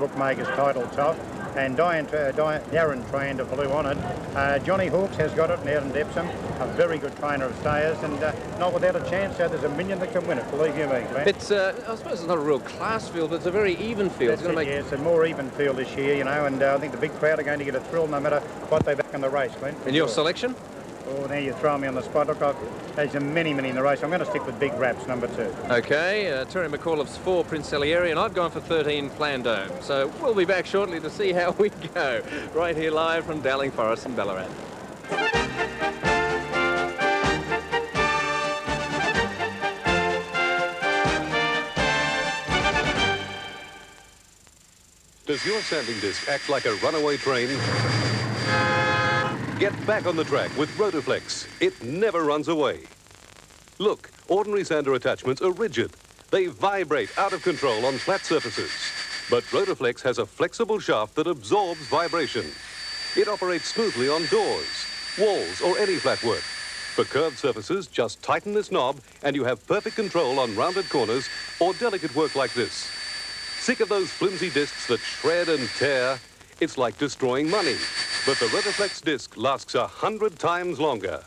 Bookmakers title top, and Darren Tran flew on it. Johnny Hawkes has got it, and Aaron Depsom, a very good trainer of stayers, and not without a chance. So there's a million that can win it, believe you me, Glenn. It's, I suppose it's not a real class field, but it's a very even field. It's yeah, it's a more even field this year, you know, and I think the big crowd are going to get a thrill no matter what they back in the race, Glenn. And your selection? Oh, now you throw me on the spot. Look, there's many in the race. I'm going to stick with Big Raps, number 2. OK, Terry McAuliffe's 4, Prince Salieri, and I've gone for 13, Plandome. So we'll be back shortly to see how we go. Right here live from Dowling Forest in Ballarat. Does your sanding disc act like a runaway train? Get back on the track with Rotoflex. It never runs away. Look, ordinary sander attachments are rigid. They vibrate out of control on flat surfaces. But Rotoflex has a flexible shaft that absorbs vibration. It operates smoothly on doors, walls, or any flat work. For curved surfaces, just tighten this knob and you have perfect control on rounded corners or delicate work like this. Sick of those flimsy discs that shred and tear? It's like destroying money. But the Rotoflex disc lasts 100 times longer.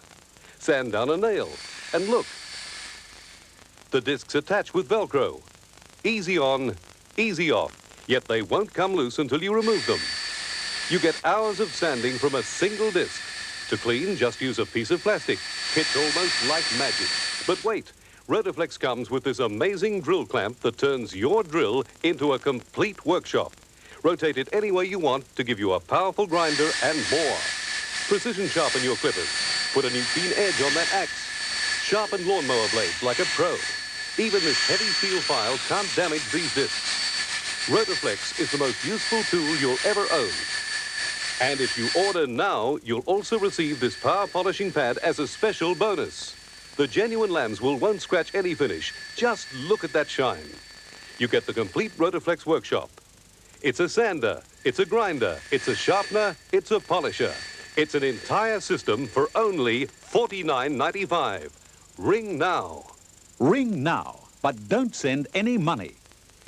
Sand down a nail, and look. The discs attach with Velcro. Easy on, easy off, yet they won't come loose until you remove them. You get hours of sanding from a single disc. To clean, just use a piece of plastic. It's almost like magic. But wait, Rotoflex comes with this amazing drill clamp that turns your drill into a complete workshop. Rotate it any way you want to give you a powerful grinder and more. Precision sharpen your clippers. Put a new keen edge on that axe. Sharpen lawnmower blades like a pro. Even this heavy steel file can't damage these discs. Rotoflex is the most useful tool you'll ever own. And if you order now, you'll also receive this power polishing pad as a special bonus. The genuine lambs won't scratch any finish. Just look at that shine. You get the complete Rotoflex workshop. It's a sander, it's a grinder, it's a sharpener, it's a polisher. It's an entire system for only $49.95. Ring now. Ring now, but don't send any money.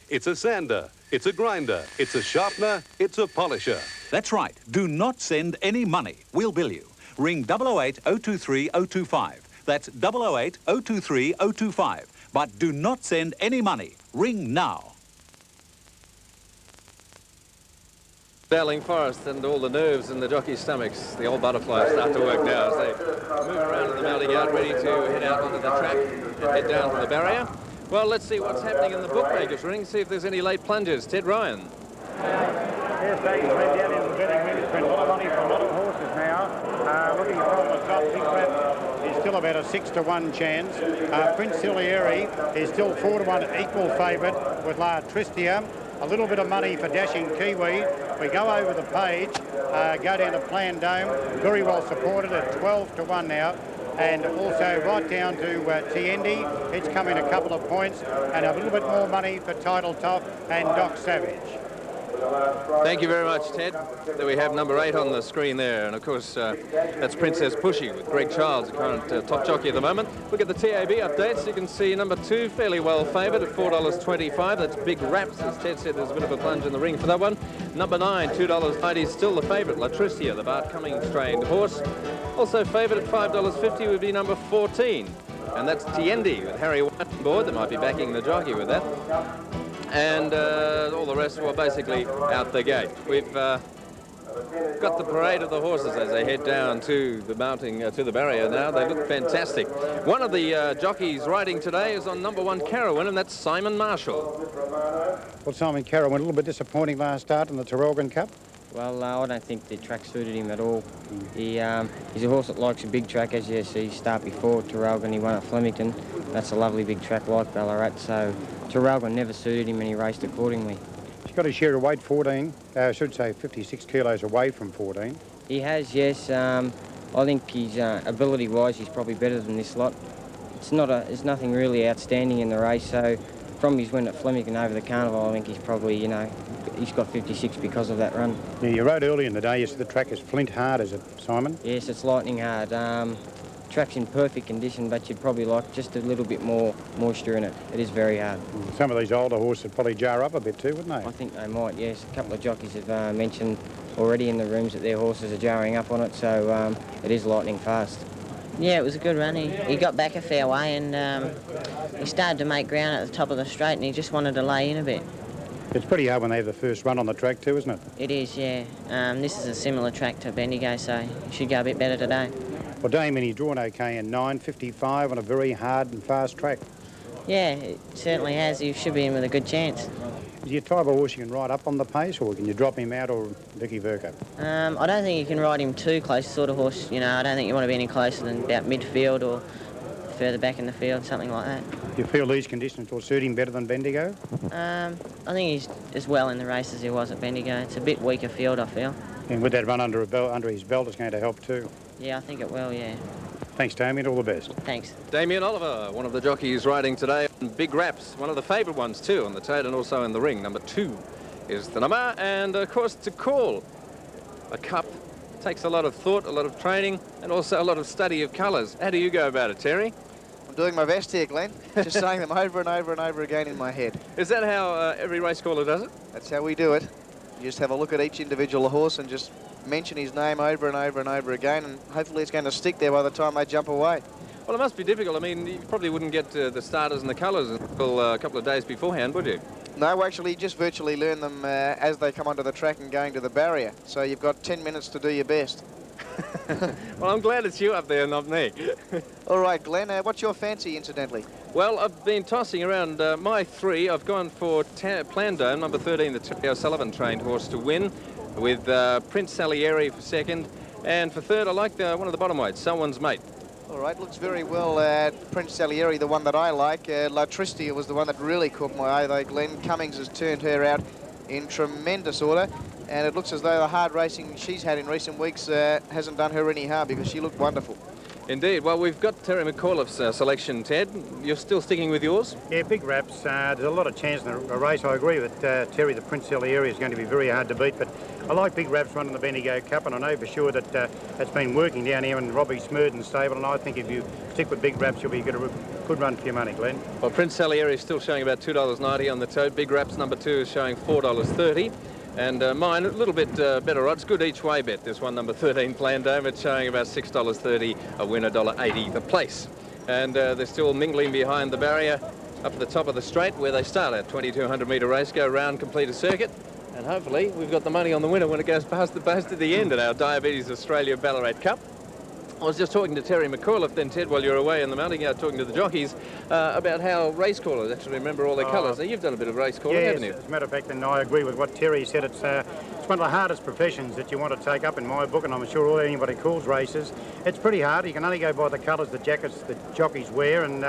It's a sander, it's a grinder, it's a sharpener, it's a polisher. That's right. Do not send any money. We'll bill you. Ring 008 023 025. That's 008 023 025. But do not send any money. Ring now. Dowling Forest and all the nerves in the jockey's stomachs. The old butterflies start to work now as they move around in the mounting yard, ready to head out onto the track and head down to the barrier. Well, let's see what's happening in the bookmakers ring, see if there's any late plungers. Ted Ryan. Yes, they went down in the betting ring. It's been a lot of money for a lot of horses now. Looking from the top, Big Rap is still about a 6-1 chance. Prince Salieri is still 4-1 equal favourite with La Tristia. A little bit of money for Dashing Kiwi. We go over the page, go down to Plandome, very well supported at 12-1 now. And also right down to Tiendi, it's come in a couple of points, and a little bit more money for Title Top and Doc Savage. Thank you very much, Ted. There we have number 8 on the screen there, and of course that's Princess Pushy with Greg Childs, the current top jockey at the moment. Look at the TAB updates. You can see number 2 fairly well favoured at $4.25. That's Big Raps. As Ted said, there's a bit of a plunge in the ring for that one. Number 9, $2.90, still the favourite, La Tristia, the Bart Cummings trained horse. Also favoured at $5.50 would be number 14, and that's Tiendi with Harry White on board. They might be backing the jockey with that. And all the rest were basically out the gate. We've got the parade of the horses as they head down to the mounting, to the barrier now. They look fantastic. One of the jockeys riding today is on number 1 Carowin, and that's Simon Marshall. Well, Simon Carowin, a little bit disappointing last start in the Traralgon Cup. Well, I don't think the track suited him at all. He's a horse that likes a big track, as you see start before Traralgon. He won at Flemington. That's a lovely big track like Ballarat, so Traralgon never suited him and he raced accordingly. He's got his share of weight, 14, I should say 56 kilos away from 14. He has, yes. I think his ability-wise, he's probably better than this lot. There's nothing really outstanding in the race, so from his win at Flemington over the Carnival, I think he's probably, he's got 56 because of that run. Yeah, you rode early in the day, you said the track is flint hard, is it, Simon? Yes, it's lightning hard. track's in perfect condition, but you'd probably like just a little bit more moisture in it. It is very hard. Some of these older horses would probably jar up a bit too, wouldn't they? I think they might, yes. A couple of jockeys have mentioned already in the rooms that their horses are jarring up on it, so it is lightning fast. Yeah, it was a good run. He got back a fair way, and he started to make ground at the top of the straight, and he just wanted to lay in a bit. It's pretty hard when they have the first run on the track too, isn't it? It is, yeah. This is a similar track to Bendigo, so he should go a bit better today. Well, Damien, he's drawn okay in 9.55 on a very hard and fast track. Yeah, it certainly has. He should be in with a good chance. Is he a type of horse you can ride up on the pace, or can you drop him out, or Vicky Verka? I don't think you can ride him too close, sort of horse. You know, I don't think you want to be any closer than about midfield or further back in the field, something like that. Do you feel these conditions will suit him better than Bendigo? I think he's as well in the race as he was at Bendigo. It's a bit weaker field, I feel. And with that run under his belt, it's going to help too. Yeah, I think it will, yeah. Thanks, Damien. All the best. Thanks. Damien Oliver, one of the jockeys riding today. Big Raps, one of the favourite ones too on the tote and also in the ring. Number 2 is the number. And of course, to call a cup takes a lot of thought, a lot of training, and also a lot of study of colours. How do you go about it, Terry? I'm doing my best here, Glenn. Just saying them over and over and over again in my head. Is that how every race caller does it? That's how we do it. You just have a look at each individual horse and just mention his name over and over and over again, and hopefully it's going to stick there by the time they jump away. Well, it must be difficult. I mean, you probably wouldn't get the starters and the colours until a couple of days beforehand, would you? No, actually, you just virtually learn them as they come onto the track and going to the barrier. So you've got 10 minutes to do your best. Well, I'm glad it's you up there, not me. All right, Glenn, what's your fancy, incidentally? Well, I've been tossing around my 3. I've gone for Plandome, number 13, the Terry O'Sullivan trained horse to win, with Prince Salieri for 2nd. And for 3rd, I like one of the bottom weights, Someone's Mate. All right, looks very well. Prince Salieri, the one that I like. La Tristia was the one that really caught my eye, though. Glenn Cummings has turned her out in tremendous order. And it looks as though the hard racing she's had in recent weeks hasn't done her any harm, because she looked wonderful. Indeed. Well, we've got Terry McAuliffe's selection, Ted. You're still sticking with yours? Yeah, Big Raps. There's a lot of chance in the race. I agree with Terry. The Prince Salieri is going to be very hard to beat, but I like Big Raps running the Bendigo Cup, and I know for sure that it's been working down here in Robbie Smurden's stable, and I think if you stick with Big Raps, you'll be get a good run for your money, Glenn. Well, Prince Salieri is still showing about $2.90 on the tote. Big Raps number 2 is showing $4.30. And mine, a little bit better odds, good each way bet. This one, number 13, Plandome, it's showing about $6.30, a winner $1.80 the place. And they're still mingling behind the barrier up at the top of the straight where they start at 2,200 metre race, go round, complete a circuit. And hopefully we've got the money on the winner when it goes past the end at our Diabetes Australia Ballarat Cup. I was just talking to Terry McAuliffe then, Ted, while you were away in the mounting yard talking to the jockeys about how race callers actually remember all their colours. Now, you've done a bit of race calling, haven't you? As a matter of fact, and I agree with what Terry said. It's one of the hardest professions that you want to take up in my book, and I'm sure anybody calls races. It's pretty hard. You can only go by the colours the jackets the jockeys wear, and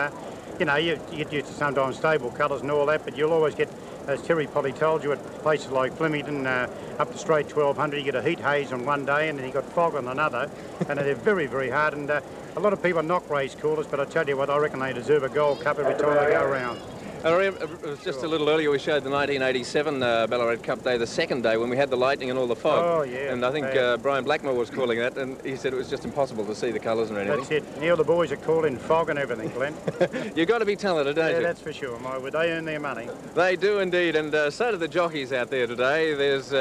you know, you get used to sometimes stable colours and all that, but you'll always get, as Terry probably told you, at places like Flemington, up to straight 1200, you get a heat haze on one day and then you got fog on another, and they're very, very hard. And a lot of people knock race callers, but I tell you what, I reckon they deserve a gold cup every time they go around. I remember, it was just a little earlier, we showed the 1987 Ballarat Cup day, the second day, when we had the lightning and all the fog. Oh, yeah. And I think Brian Blackmore was calling that, and he said it was just impossible to see the colours and anything. That's it. Neil, the boys are calling fog and everything, Glenn. You've got to be talented, don't you? Yeah, that's for sure. They earn their money. They do indeed, and so do the jockeys out there today. There's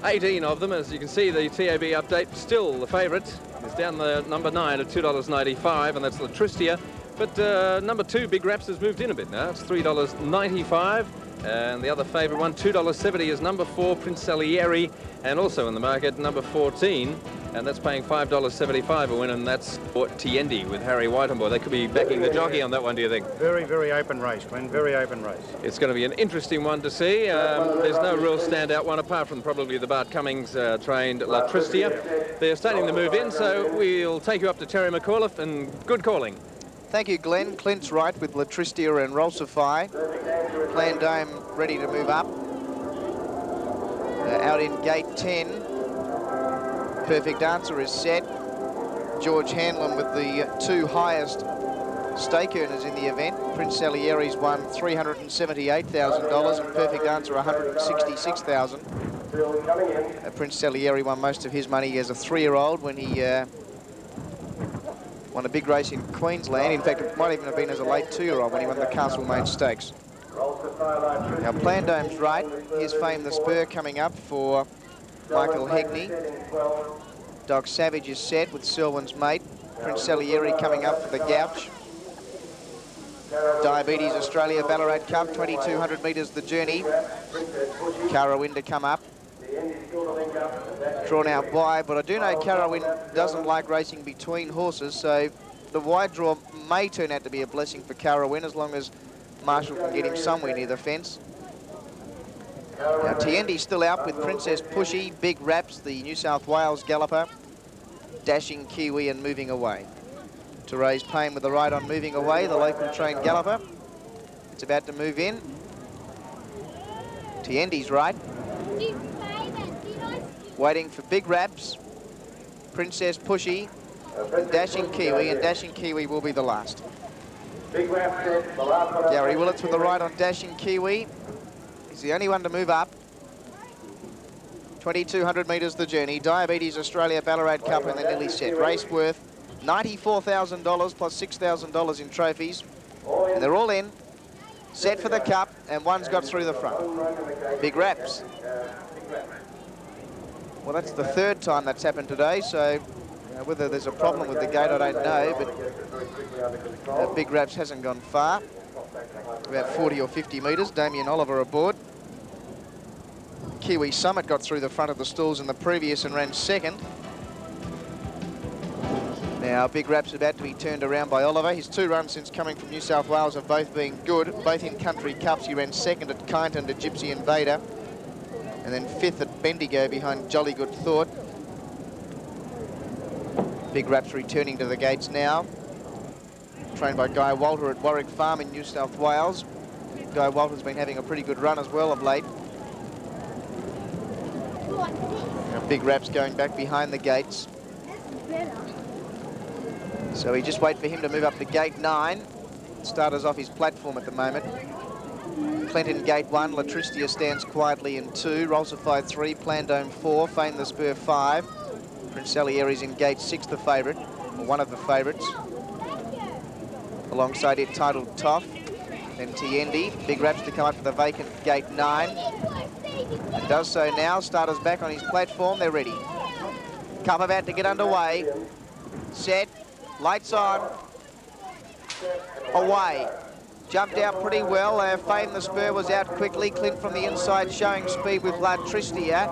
18 of them. As you can see, the TAB update, still the favourite, is down the number 9 at $2.95, and that's La Tristia. But number 2, Big Raps, has moved in a bit now. It's $3.95. And the other favourite one, $2.70, is number 4, Prince Salieri. And also in the market, number 14. And that's paying $5.75 a win. And that's for Tiendi with Harry Whitenboy. They could be backing the jockey on that one, do you think? Very, very open race, Glenn. Very open race. It's going to be an interesting one to see. There's no real standout one apart from probably the Bart Cummings trained La Tristia. They're starting to move in, so we'll take you up to Terry McAuliffe, and good calling. Thank you, Glenn. Clint's right with La Tristia and Rolsify. Plandome ready to move up. Out in gate 10. Perfect Answer is set. George Hanlon with the 2 highest stake earners in the event. Prince Salieri's won $378,000 and Perfect Answer $166,000. Prince Salieri won most of his money as a 3-year-old when he Won a big race in Queensland. In fact, it might even have been as a late 2-year-old when he won the Castlemaine Stakes. Now, Plandome's right. Here's Fame the Spur coming up for Michael Hegney. Doc Savage is set with Selwyn's Mate. Prince Salieri coming up for the Gouch. Diabetes Australia Ballarat Cup, 2,200 metres the journey. Carawin to come up. Drawn out wide, but I do know Carawin doesn't like racing between horses, so the wide draw may turn out to be a blessing for Carawin as long as Marshall can get him somewhere near the fence. Now, Tiendi's still out with Princess Pushy, Big Raps, the New South Wales galloper, Dashing Kiwi and Moving Away. To raise Payne with the right on Moving Away, the local trained galloper. It's about to move in. Tiendi's right. Waiting for Big Raps, Princess Pushy, and Dashing Kiwi, and Dashing Kiwi will be the last. Gary Willits with the right on Dashing Kiwi. He's the only one to move up. 2,200 metres the journey. Diabetes Australia Ballarat Cup, and they're nearly set. Race worth $94,000 plus $6,000 in trophies. And they're all in. Set for the Cup, and one's got through the front. Big Raps. Well, that's the third time that's happened today, so whether there's a problem with the gate, I don't know, but Big Raps hasn't gone far. About 40 or 50 metres. Damien Oliver aboard. Kiwi Summit got through the front of the stalls in the previous and ran second. Now, Big Raps about to be turned around by Oliver. His 2 runs since coming from New South Wales have both been good, both in country cups. He ran second at Kyneton to Gypsy Invader, and then 5th at Bendigo behind Jolly Good Thought. Big Raps returning to the gates now. Trained by Guy Walter at Warwick Farm in New South Wales. Guy Walter's been having a pretty good run as well of late. Now Big Raps going back behind the gates. So we just wait for him to move up to gate 9. Starters off his platform at the moment. Clinton gate 1, Latristia stands quietly in 2, Rolsified 3, Plandome 4, Fame the Spur 5. Prince Salieri's in gate 6, the favourite, or one of the favourites. Alongside it, Titled Toff, then Tiendi. Big Raps to come up for the vacant gate 9. And does so now. Starters back on his platform, they're ready. Cup about to get underway. Set, lights on, away. Jumped out pretty well. Fame the Spur was out quickly. Clint from the inside showing speed with Latristia.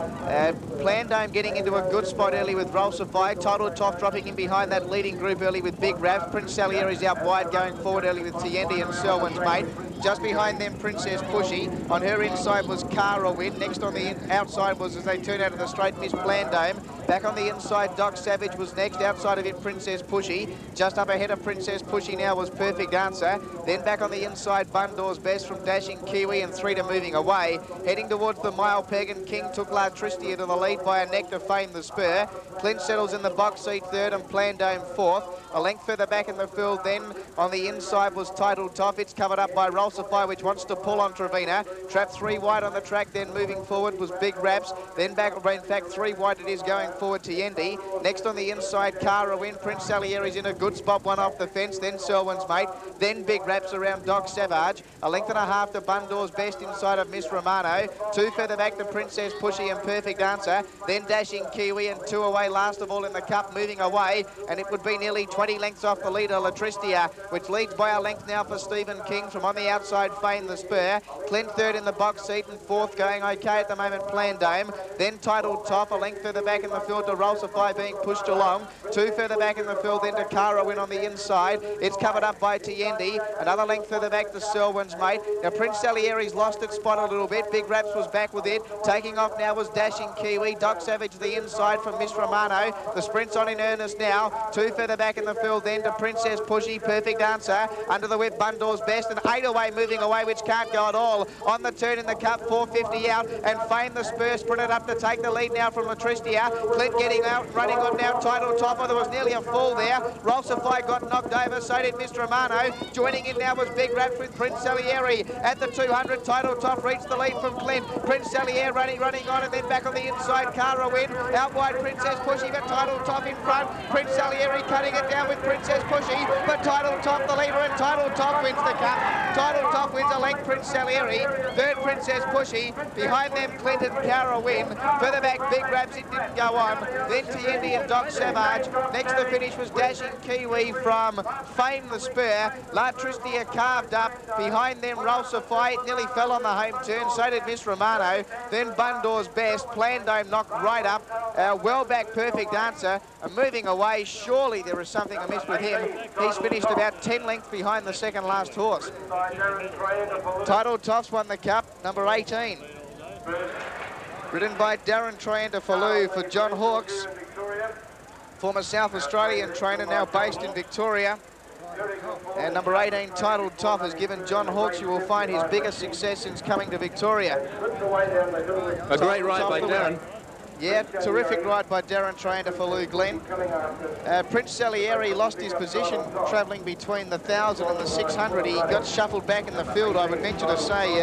Plandome getting into a good spot early with Rolsify. Titled Toff dropping in behind that leading group early with Big Raps. Prince Salieri's out wide going forward early with Tiendi and Selwyn's Mate. Just behind them, Princess Pushy. On her inside was Carawin. Next on the outside was, as they turn out of the straight, Miss Plandome. Back on the inside, Doc Savage was next. Outside of it, Princess Pushy. Just up ahead of Princess Pushy now was Perfect Answer. Then back on the inside, Bundor's Best from Dashing Kiwi, and 3 to Moving Away. Heading towards the mile peg, and King took Latristia to the lead by a neck to Fame the Spur. Clint settles in the box seat 3rd and Plandome 4th. A length further back in the field then on the inside was Titled Toff. It's covered up by Rolsify, which wants to pull on Trevina. Trap 3 wide on the track, then moving forward was Big Raps. Then back, in fact, 3 wide it is going forward to Yendi. Next on the inside, Carawin. Prince Salieri's in a good spot, one off the fence. Then Selwyn's Mate. Then Big Raps around Doc Savage. A length and a half to Bundor's Best inside of Miss Romano. 2 further back to Princess Pushy and Perfect Answer. Then Dashing Kiwi, and 2 away last of all in the cup, Moving Away. And it would be nearly 20 lengths off the leader, Latristia, which leads by a length now for Stephen King from on the outside, Fame the Spur. Clint 3rd in the box seat, and 4th going okay at the moment, Plandome. Then Titled Toff, a length further back in the field to Rolsify being pushed along. 2 further back in the field then to Carawin on the inside. It's covered up by Tiendi. Another length further back to Selwyn's Mate. Now Prince Salieri's lost its spot a little bit. Big Raps was back with it. Taking off now was Dashing Kiwi. Doc Savage the inside from Miss Romano. The sprint's on in earnest now. 2 further back in the field then to Princess Pushy. Perfect Answer. Under the whip, Bundor's Best, and 8 away, Moving Away, which can't go at all. On the turn in the cup, 450 out, and Fame the Spur sprinted up to take the lead now from Latristia. Clint getting out, running on now, Title Topper. There was nearly a fall there. Rolsify got knocked over, so did Mr. Romano. Joining in now was Big Raps with Prince Salieri. At the 200, Title Top reached the lead from Clint. Prince Salieri running on, and then back on the inside, Cara Wed. Out wide, Princess Pushy, but Title Top in front. Prince Salieri cutting it down with Princess Pushy, but Title Top the leader, and Title Top wins the cup. Title Top wins a length, Prince Salieri. Third, Princess Pushy. Behind them, Clint and Cara win. Further back, Big Raps, it didn't go on. Then Tiendi and Doc Savage. Next to finish was Dashing Kiwi from Fame the Spur. La Tristia carved up. Behind them, Rolsify. It nearly fell on the home turn. So did Miss Romano. Then Bundor's Best. Plandome knocked right up. Well back, Perfect Answer. Moving away. Surely there is something amiss with him. He's finished about 10 lengths behind the second last horse. Title Tops won the cup, number 18. Ridden by Darren Triantafilou for John Hawkes. Former South Australian trainer, now based in Victoria. And number 18, Title Top, has given John Hawkes, you will find, his biggest success since coming to Victoria. A great ride by Darren. Yeah, terrific ride by Darren Triantafilou, Glenn. Prince Salieri lost his position travelling between the 1,000 and the 600. He got shuffled back in the field, I would venture to say.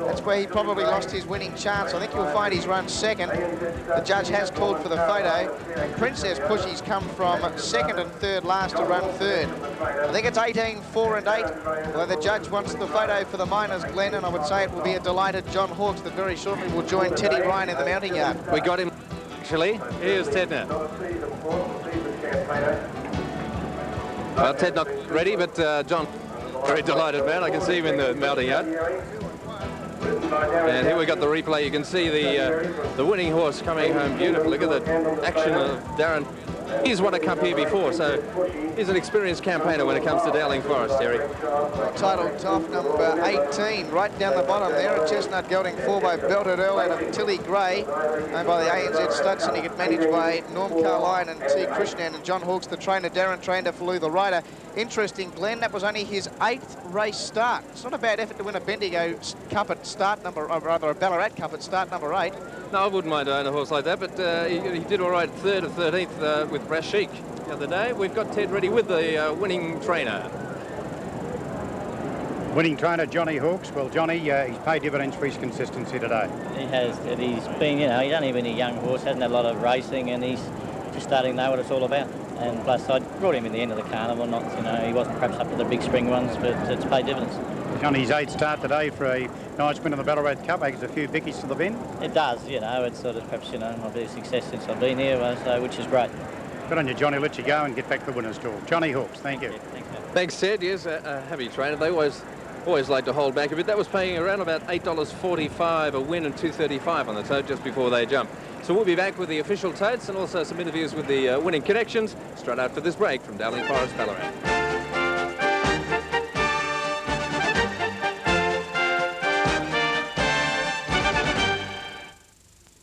That's where he probably lost his winning chance. I think you'll find he's run second. The judge has called for the photo. And Princess Pushy's come from second and third last to run third. I think it's 18, 4 and 8. Well, the judge wants the photo for the minors, Glenn, and I would say it will be a delighted John Hawkes that very shortly will join Teddy Ryan in the mounting yard. We got him, actually. Here's Ted now. Well, Ted not ready, but John, very delighted man. I can see him in the mounting yard. And here we got the replay. You can see the winning horse coming home beautifully. Look at the action of Darren. He's won a cup here before, so he's an experienced campaigner when it comes to Dowling Forest, Terry. Title Top, number 18, right down the bottom there. A Chestnut Gelding 4 by Belted Earl out of Tilly Gray, owned by the ANZ Stud Syndicate, managed by Norm Carline and T. Krishnan, and John Hawkes, the trainer. Darren Triantafilou, the rider. Interesting, Glenn, that was only his 8th race start. It's not a bad effort to win a Bendigo Cup at start number, or rather a Ballarat Cup at start number 8. No, I wouldn't mind owning a horse like that, but he did all right 3rd or 13th with Rashik the other day. We've got Ted ready with the winning trainer. Winning trainer Johnny Hawkes. Well, Johnny, he's paid dividends for his consistency today. He has. He's been, you know, he's only been a young horse, hasn't had a lot of racing, and he's just starting to know what it's all about. And plus, I brought him in the end of the carnival. Not, you know, he wasn't perhaps up to the big spring ones, but it's paid dividends. Johnny's 8th start today for a nice win in the Ballarat Cup, makes a few bickies to the bin. It does, you know. It's sort of perhaps, you know, a bit of success since I've been here, so, which is great. Good on you, Johnny. Let you go and get back to the winner's talk. Johnny Hawkes, thank you. Yeah, thanks, man. Thanks, Ted. Yes, a heavy trainer. They always like to hold back a bit. That was paying around about $8.45 a win and $2.35 on the tote just before they jump. So we'll be back with the official totes and also some interviews with the winning connections straight after this break from Dowling Forest, Ballarat.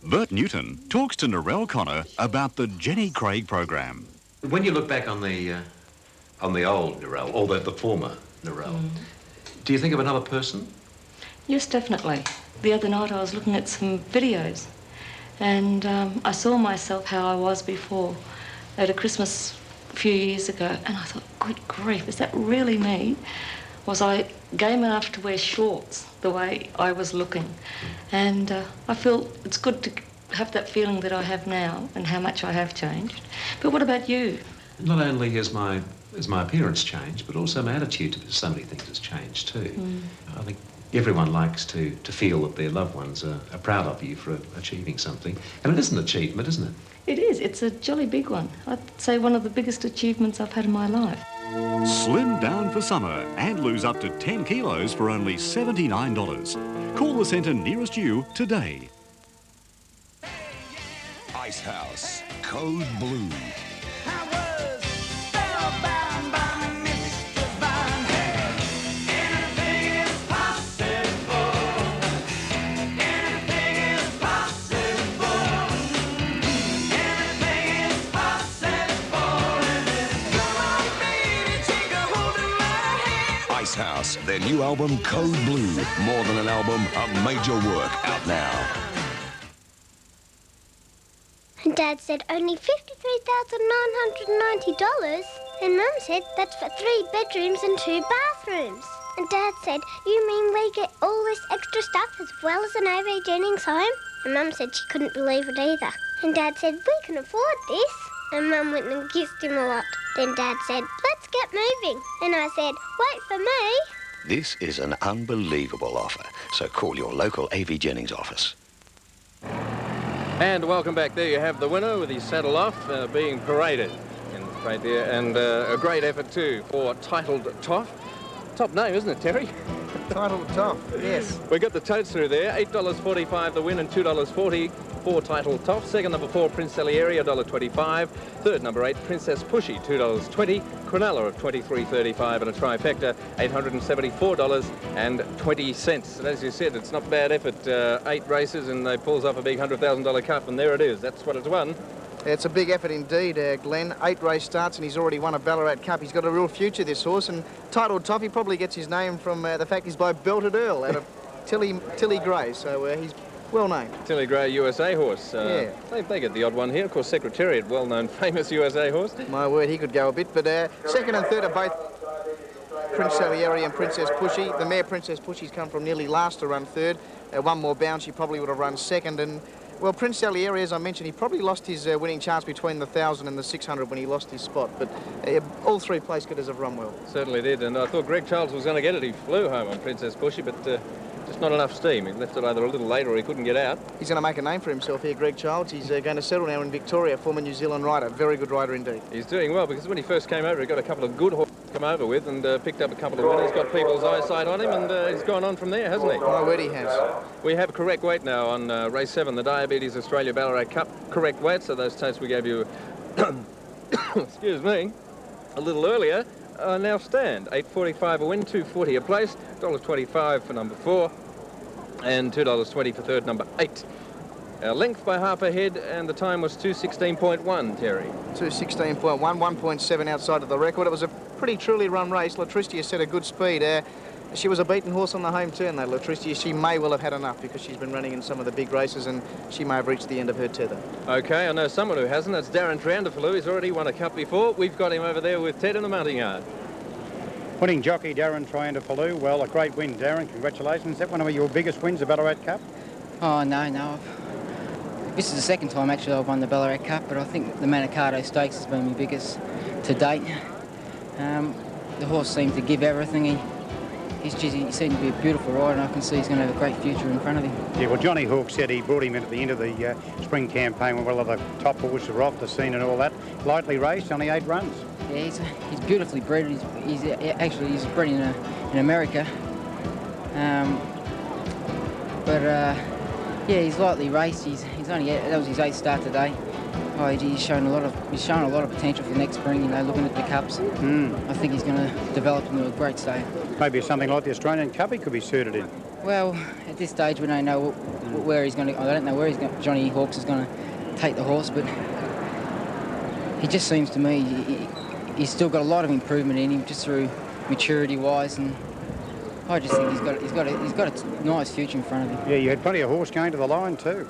Bert Newton talks to Narelle Connor about the Jenny Craig program. When you look back on the old Narelle, or the former Narelle, do you think of another person? Yes, definitely. The other night I was looking at some videos and I saw myself how I was before at a Christmas a few years ago, and I thought, good grief, is that really me? Was I game enough to wear shorts the way I was looking? And I feel it's good to have that feeling that I have now and how much I have changed. But what about you? Not only has my appearance changed, but also my attitude to so many things has changed too. I think everyone likes to feel that their loved ones are proud of you for achieving something. And it is an achievement, isn't it? It is. It's a jolly big one. I'd say one of the biggest achievements I've had in my life. Slim down for summer and lose up to 10 kilos for only $79. Call the centre nearest you today. Ice House, Code Blue. Ice House, their new album Code Blue. More than an album, a major work out now. And Dad said, only $53,990. And Mum said, that's for 3 bedrooms and 2 bathrooms. And Dad said, you mean we get all this extra stuff as well as an AV Jennings home? And Mum said she couldn't believe it either. And Dad said, we can afford this. And Mum went and kissed him a lot. Then Dad said, let's get moving. And I said, wait for me. This is an unbelievable offer, so call your local AV Jennings office. And welcome back. There you have the winner with his saddle off, being paraded in the parade there. And a great effort too for Titled Toff. Top name, isn't it, Terry? Titled Toff, yes. We got the totes through there. $8.45 the win and $2.40 for Titled Toff. Second, number 4, Prince Salieri, $1.25. Third, number 8, Princess Pushy, $2.20. Cronulla of $23.35 and a trifecta, $874.20. And as you said, it's not bad effort. 8 races and they pulls off a big $100,000 cup, and there it is. That's what it's won. It's a big effort indeed, Glenn. 8 race starts and he's already won a Ballarat Cup. He's got a real future, this horse, and Titled Toff, he probably gets his name from the fact he's by Belted Earl out of Tilly Gray, so he's well known. Tilly Gray, USA horse. Yeah. They get the odd one here. Of course, Secretariat, well-known, famous USA horse. My word, he could go a bit, but second and third are both Prince Salieri and Princess Pushy. The mare Princess Pushy's come from nearly last to run third. One more bounce, she probably would have run second, and well, Prince Salieri, as I mentioned, he probably lost his winning chance between the 1,000 and the 600 when he lost his spot. But all 3 place getters have run well. Certainly did, and I thought Greg Charles was going to get it. He flew home on Princess Pushy, but just not enough steam. He left it either a little late or he couldn't get out. He's going to make a name for himself here, Greg Charles. He's going to settle now in Victoria, former New Zealand rider. Very good rider indeed. He's doing well, because when he first came over, he got a couple of good horses to come over with and picked up a couple of winners, got people's eyesight on him, and he's gone on from there, hasn't he? My word, he has. We have correct weight now on race 7, the Diabetes Australia Ballarat Cup. Correct weight, so those totes we gave you, excuse me, a little earlier, now stand. $8.45 a win, $2.40 a place, $1.25 for number 4, and $2.20 for third, number 8. Length by half a head, and the time was 2:16.1, Terry. 2:16.1, 1.7 outside of the record. It was a pretty truly run race. Latristia set a good speed. She was a beaten horse on the home turn, though. Latristia, she may well have had enough because she's been running in some of the big races and she may have reached the end of her tether. OK, I know someone who hasn't. That's Darren Triandafalou. He's already won a cup before. We've got him over there with Ted in the mounting yard. Winning jockey Darren Triandafalou. Well, a great win, Darren. Congratulations. Is that one of your biggest wins, the Ballarat Cup? Oh, no. This is the second time, actually, I've won the Ballarat Cup, but I think the Manikato Stakes has been my biggest to date. The horse seemed to give everything. He seemed to be a beautiful rider, and I can see he's going to have a great future in front of him. Yeah, well, Johnny Hawke said he brought him in at the end of the spring campaign when all of the top horses were off the scene and all that. Lightly raced, only 8 runs. Yeah, he's beautifully bred. He's bred in America. Yeah, he's lightly raced. That was his 8th start today. Oh, he's shown a lot of potential for next spring. You know, looking at the cups, I think he's going to develop into a great stay. Maybe something like the Australian Cup he could be suited in. Well, at this stage we don't know where he's going to. I don't know where Johnny Hawkes is going to take the horse, but he just seems to me he's still got a lot of improvement in him, just through maturity-wise, and I just think he's got a nice future in front of him. Yeah, you had plenty of horse going to the line too.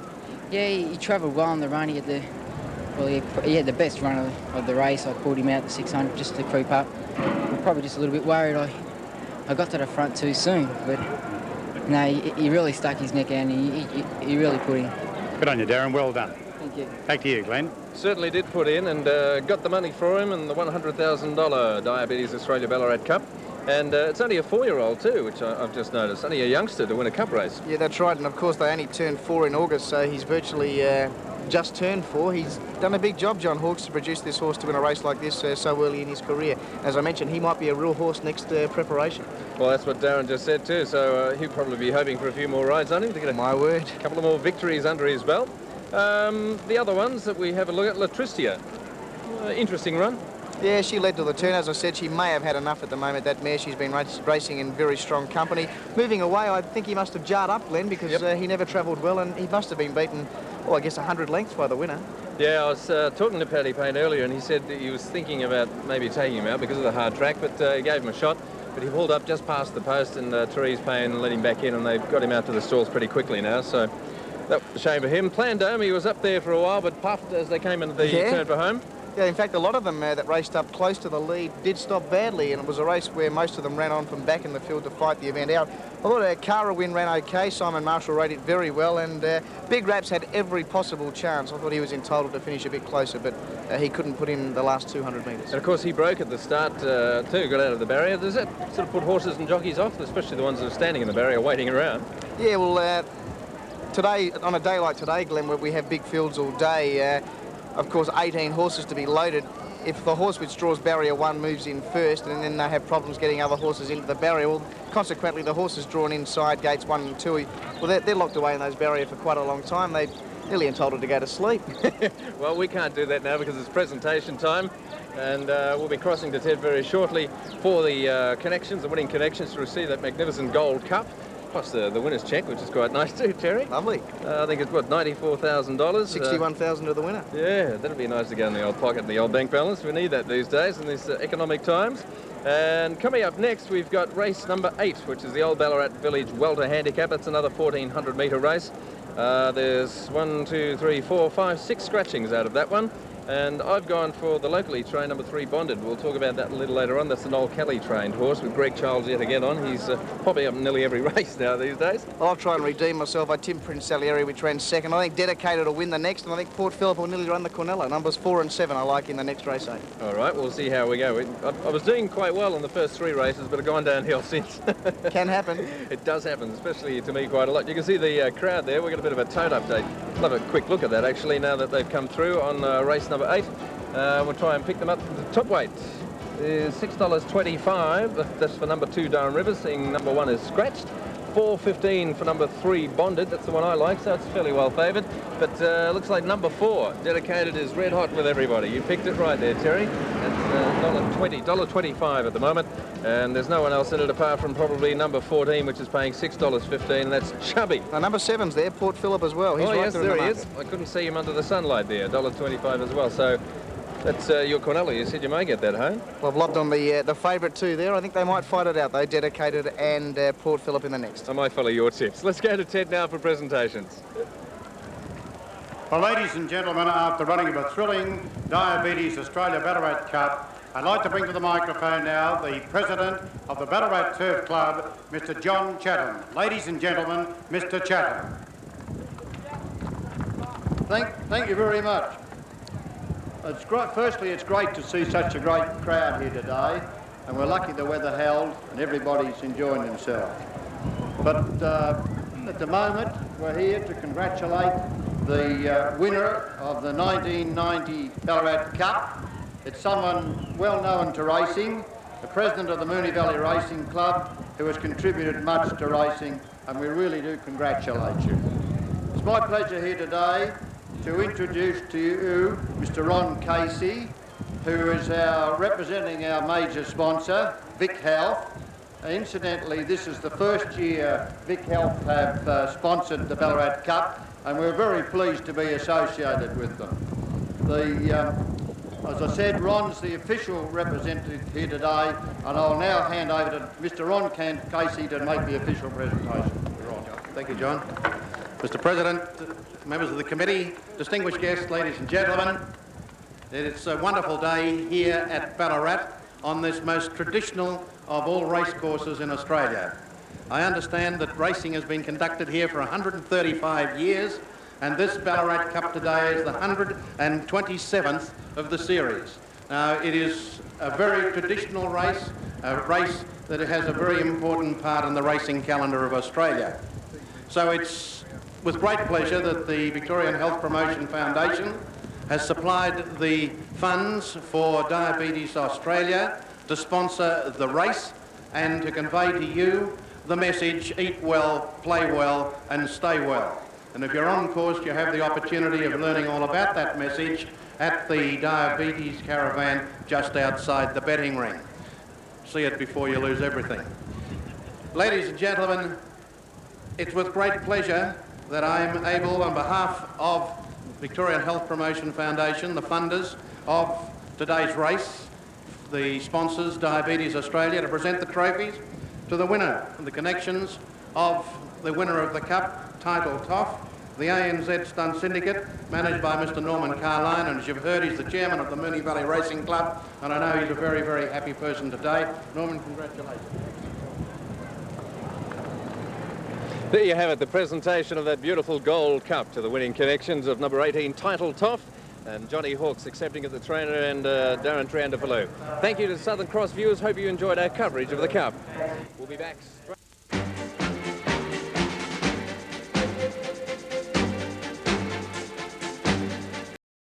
Yeah, he travelled well on the run. He had the best run of the race. I pulled him out the 600 just to creep up. I'm probably just a little bit worried I got to the front too soon, but no, he really stuck his neck out and he really put in. Good on you, Darren. Well done. Thank you. Back to you, Glenn. Certainly did put in and got the money for him and the $100,000 Diabetes Australia Ballarat Cup. And it's only a 4-year-old too, which I've just noticed. Only a youngster to win a cup race. Yeah, that's right. And of course, they only turned 4 in August, so he's virtually just turned 4. He's done a big job, John Hawkes, to produce this horse to win a race like this so early in his career. As I mentioned, he might be a real horse next preparation. Well, that's what Darren just said too. So he'll probably be hoping for a few more rides on him to get a couple of more victories under his belt. The other ones that we have a look at, Latristia. Interesting run. Yeah, she led to the turn. As I said, she may have had enough at the moment, that mare. She's been racing in very strong company. Moving away, I think he must have jarred up, Glenn, because he never travelled well, and he must have been beaten, I guess 100 lengths by the winner. Yeah, I was talking to Paddy Payne earlier, and he said that he was thinking about maybe taking him out because of the hard track, but he gave him a shot. But he pulled up just past the post, and Therese Payne let him back in, and they got him out to the stalls pretty quickly now. So That was a shame for him. Plandome, he was up there for a while, but puffed as they came into the turn for home. Yeah, in fact, a lot of them that raced up close to the lead did stop badly, and it was a race where most of them ran on from back in the field to fight the event out. I thought Cara Win ran okay. Simon Marshall rated very well, and Big Raps had every possible chance. I thought he was entitled to finish a bit closer, but he couldn't put in the last 200 metres. And of course, he broke at the start too, got out of the barrier. Does that sort of put horses and jockeys off, especially the ones that are standing in the barrier waiting around? Yeah, well, today, on a day like today, Glenn, where we have big fields all day, of course, 18 horses to be loaded. If the horse which draws barrier 1 moves in first and then they have problems getting other horses into the barrier, well, consequently, the horses drawn inside gates 1 and 2, well, they're locked away in those barriers for quite a long time. They're nearly entitled to go to sleep. Well, we can't do that now because it's presentation time, and we'll be crossing to Ted very shortly for the connections, the winning connections, to receive that magnificent gold cup. Plus the winner's cheque, which is quite nice too, Terry. Lovely. I think it's, what, $94,000? $61,000 to the winner. Yeah, that'd be nice to go in the old pocket, the old bank balance. We need that these days in these economic times. And coming up next, we've got race number 8, which is the old Ballarat Village Welter Handicap. It's another 1,400-metre race. There's 1, 2, 3, 4, 5, 6 scratchings out of that one. And I've gone for the locally trained number 3 Bonded. We'll talk about that a little later on. That's an old Kelly trained horse with Greg Childs yet again on. He's popping up in nearly every race now these days. I'll try and redeem myself. I tipped Prince Salieri, which ran second. I think Dedicated will win the next, and I think Port Phillip will nearly run the Cornella. Numbers 4 and 7 I like in the next race 8. All right, we'll see how we go. I was doing quite well in the first 3 races, but I've gone downhill since. Can happen. It does happen, especially to me quite a lot. You can see the crowd there. We've got a bit of a tote update. We'll have a quick look at that, actually, now that they've come through on race number 8. We'll try and pick them up. The top weight is $6.25. That's for number 2, Darren Rivers, seeing number 1 is scratched. $4.15 for number 3, Bonded. That's the one I like, so it's fairly well favoured. But looks like number 4, Dedicated, is red hot with everybody. You picked it right there, Terry. That's $1.25 at the moment. And there's no one else in it apart from probably number 14, which is paying $6.15, and that's Chubby. Now, number 7's there, Port Phillip as well. He's right yes, there he the is. I couldn't see him under the sunlight there. $1.25 as well. So that's your Cornella. You said you may get that home. Well, I've lobbed on the favourite 2 there. I think they might fight it out, though, Dedicated and Port Phillip in the next. I might follow your tips. Let's go to Ted now for presentations. Well, ladies and gentlemen, after running of a thrilling Diabetes Australia Ballarat Cup, I'd like to bring to the microphone now the President of the Ballarat Turf Club, Mr. John Chatham. Ladies and gentlemen, Mr. Chatham. Thank you very much. It's great. Firstly, it's great to see such a great crowd here today, and we're lucky the weather held and everybody's enjoying themselves. But at the moment, we're here to congratulate the winner of the 1990 Ballarat Cup. It's someone well known to racing, the president of the Moonee Valley Racing Club, who has contributed much to racing, and we really do congratulate you. It's my pleasure here today to introduce to you Mr. Ron Casey, who is representing our major sponsor, Vic Health. Incidentally, this is the first year Vic Health have sponsored the Ballarat Cup, and we're very pleased to be associated with them. As I said, Ron's the official representative here today, and I'll now hand over to Mr. Ron Casey to make the official presentation. Ron. Thank you, John. Mr. President, members of the committee, distinguished guests, ladies and gentlemen, it's a wonderful day here at Ballarat on this most traditional of all racecourses in Australia. I understand that racing has been conducted here for 135 years, and this Ballarat Cup today is the 127th of the series. Now, it is a very traditional race, a race that has a very important part in the racing calendar of Australia. So it's with great pleasure that the Victorian Health Promotion Foundation has supplied the funds for Diabetes Australia to sponsor the race and to convey to you the message, eat well, play well and stay well. And if you're on course, you have the opportunity of learning all about that message at the Diabetes Caravan just outside the betting ring. See it before you lose everything. Ladies and gentlemen, it's with great pleasure that I'm able, on behalf of Victorian Health Promotion Foundation, the funders of today's race, the sponsors, Diabetes Australia, to present the trophies to the winner and the connections of the winner of the Cup, Title Toff, the ANZ Stunt Syndicate, managed by Mr. Norman Carline, and as you've heard, he's the chairman of the Moonee Valley Racing Club, and I know he's a very, very happy person today. Norman, congratulations. There you have it, the presentation of that beautiful Gold Cup to the winning connections of number 18, Title Toff, and Johnny Hawkes accepting as the trainer, and Darren Triandafalou. Thank you to Southern Cross viewers. Hope you enjoyed our coverage of the Cup. We'll be back straight